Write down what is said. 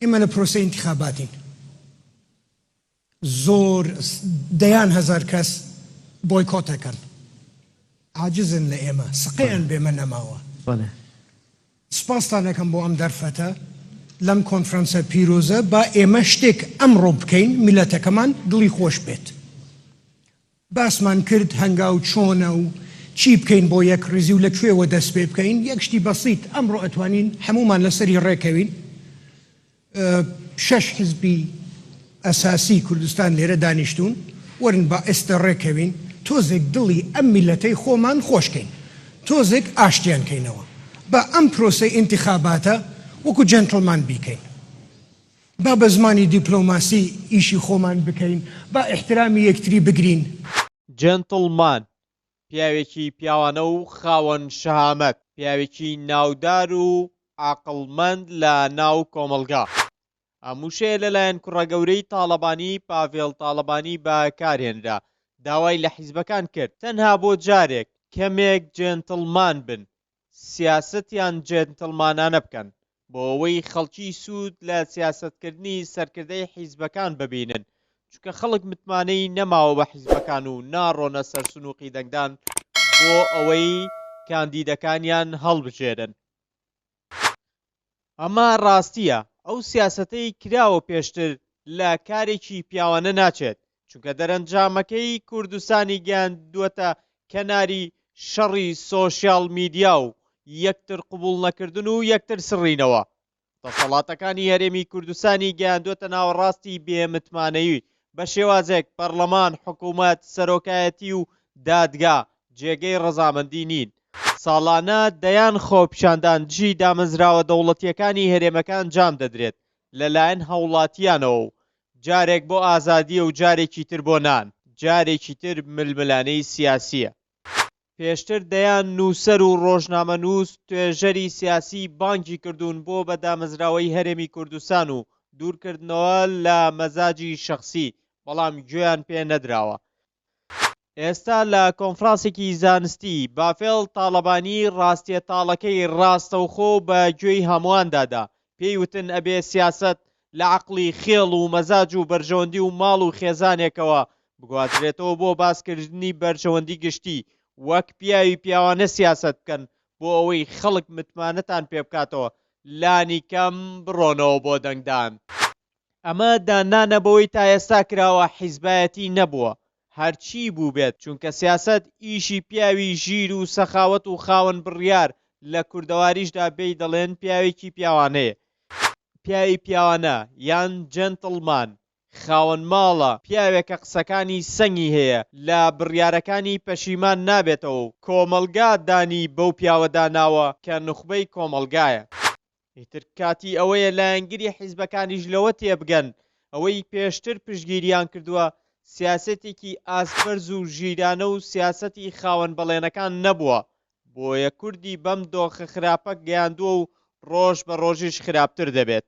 ئێمە لە پرۆسەی انتخاباتین زۆر دەیان هەزار کەس بۆیکۆتەکەن عاجزن لە ئێمە سقەیان بێمە نەماوە سپاستان دەکەم بۆ ئەم دەرفەتە لەم کۆنفرەنسە پیرۆزە با ئێمە شتێک ئەمڕۆ بکەین میلەتەکەمان دڵی خۆش بێت باسمان کرد هەنگاو چۆنە و چی بکەین بۆ یەک ڕێزی و لەکوێوە دەست پێ بکەین یەک شتی بەسیط ئەمڕۆ ئەتوانین هەمومان لەسەری ڕێکەوین 6 حزبی ئەساسی کوردستان لێرە دانیشتوون وەرن با ئێستا ڕێکەوین تۆزێک دڵی ئەم میلەتەی خۆمان خۆشکەین تۆزێک ئاشتیان کەینەوە با ئەم پرۆسەی انتخاباتە وەکو جەنتڵمان بیکەین با بە زمانی دیپلۆماسی ئیشی خۆمان بکەین با احترامی یەکتری بگرین جەنتڵمان پیاوێکی پیاوانە و خاوەن شەهامەت پیاوێکی ناودار و عاقڵمەند لە ناو کۆمەلگا هەمووشەیە لەلایەن کوڕەگەورەی تاڵەبانی بافێڵ تاڵەبانی بەکارهێنرا داوای لە حیزبەکان کرد تەنها بۆ جارێک کەمێک جێنتڵمان بن سیاسەتیان جێنتڵمانانە بکەن بۆ ئەوەی خەڵکی سوود لە سیاسەتکردنی سەرکردەی حیزبەکان ببینن چونکە خەڵک متمانەی نەماوە بە حیزبەکان و ناڕۆنە سەر سنووقی دەنگدان بۆ ئەوەی کاندیدەکانیان هەڵبژێرن ئەمە ڕاستیە ئەو سیاسەتەی کراوە پێشتر لە کارێکی پیاوانە ناچێت چونکە دەرەنجامەکەی کوردستانی گەیاندووەتە کەناری شەڕی سۆشیال میدیا و یەکتر قبول نەکردن و یەکتر سڕینەوە دەسەڵاتەکانی هەرێمی کوردستانی گەیاندووەتە ناوەڕاستی بێمتمانەیی بە شێوازێک پەرلەمان حکوومەت سەرۆکایەتی و دادگا جێگەی ڕەزامەندی نین ساڵانە دەیان خۆپیشاندانجی دامەزراوە دەوڵەتیەکانی هەرێمەکان جام دەدرێت لەلایەن هەوڵاتیانەوە و جارێک بۆ ئازادیە و جارێکی تر بۆ نان جارێکی تر ململانەی سیاسیە پێشتر دەیان نووسەر و ڕۆژنامەنووس توێژەری سیاسی بانگی کردوون بۆ بە دامەزراوەی هەرێمی کوردستان و دوورکردنەوە لە مەزاجی شەخسی بەڵام گوێیان پێ نەدراوە ئێستا لە کۆنفرانسێکی زانستی بافێڵ تاڵەبانی ڕاستیەتاڵەکەی ڕاستەوخۆ بە گوێی هەموواندادا پێی وتن ئەبێ سیاسەت لە عەقڵی خێڵ و مەزاج و بەرژەوەندی و ماڵ و خێزانێکەوە بگوازرێتەوە بۆ باسکردنی بەرژەوەندی گشتی وەک پیاوی پیاوانە سیاسەت بکەن بۆ ئەوەی خەڵک متمانەتان پێ بکاتەوە لانی کەم بڕۆنەوە بۆ دەنگدان ئەمە دانانە بەوەی تا ئێستا کراوە حیزبایەتی نەبووە هەرچی بوو بێت چونکە سیاسەت ئیشی پیاوی ژیر و سەخاوەت و خاوەن بڕیار لە کوردەواریشدا بێی دەڵێن پیاوێکی پیاوانەیە پیاوی پیاوانە یان جەنتڵمان خاوەن ماڵە پیاوێکە قسەکانی سەنگی هەیە لە بڕیارەکانی پەشیمان نابێتەوە و کۆمەلگا دانی بەو پیاوەداناوە کە نوخبەی کۆمەلگایە ئیتر کاتی ئەوەیە لایەنگیری حیزبەکانیش لەوە تێبگەن ئەوەی پێشتر پشتگیریان کردووە سیاسەتێکی ئاسپەرز و ژیرانە و سیاسەتی خاوەن بەڵێنەکان نەبووە بۆیە کوردی بەم دۆخە خراپە گەیاندووە و ڕۆژ بە ڕۆژیش خراپتر دەبێت